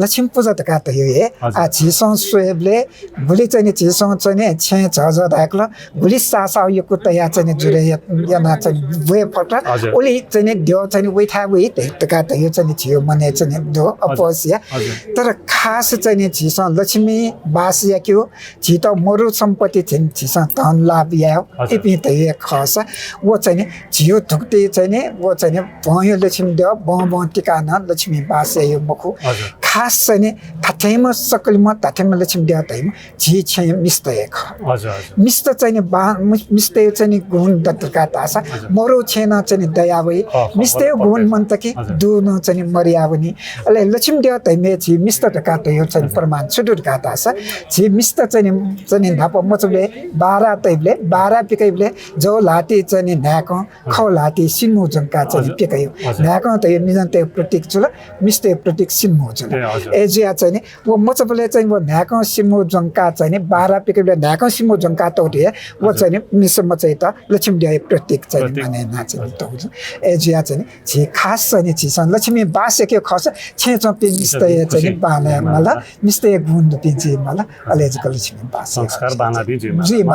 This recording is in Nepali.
लक्ष्मी पूजा त का त यो हे आ छिसों स्वेबले गुली चाहिँ छिसों चाहिँ छे झझ दाकल गुली सासा यो कुत्ता या चाहिँ जुरे या चाहिँ वे पट ओली चाहिँ देव चाहिँ वेथा वे त का त यो चाहिँ छियो मने चाहिँ दो अपोसिया तर खास चाहिँ छिसों लक्ष्मी बासिया क्यो छितो मरु सम्पत्ति चाहिँ छिसों धन लाभ या इपि त ये खास वो चाहिँ छियो थुक्ते चाहिँ वो चाहिँ भयो लक्ष्मी देव बम टिका न लक्ष्मी बासिया यो मखु खास चाहिँ थाथैमा सकलमा थाथैमा लक्ष्मी देव तैमा झी छै मिस्त एक मिस्त चाहिँ मिस्त चाहिँ गुण दत्तका तासा मरो छेन चाहिँ दया भई मिस्त गुण मन त कि दुनो चाहिँ मरिया पनि अले लक्ष्मी देव तैमे झी मिस्त का त यो चाहिँ प्रमाण सुदुर का तासा झी मिस्त चाहिँ धाप मचले 12 तैबले 12 पिकैबले जो लाती चाहिँ न्याको खौ लाती सिन्मु जंका चाहिँ पिकैयो न्याको त यो निजन त प्रतीक जुल मिस्त प्रतीक सिन्मु जुल एजिया चाहिँ वो मचले चाहिँ वो न्याको सिन्मु जंका चाहिँ 12 पिकैबले न्याको सिन्मु जंका त उठे वो चाहिँ मिसम चाहिँ त लक्ष्मी देव प्रतीक चाहिँ माने नाच त हुन्छ एजिया चाहिँ झी खास चाहिँ छिसन लक्ष्मी बासे के खस छे चपि मिस्त चाहिँ बाना मला मिस्त गुण दिन्छ मला अलेज लक्ष्मी बासे संस्कार बाना दिन्छ जी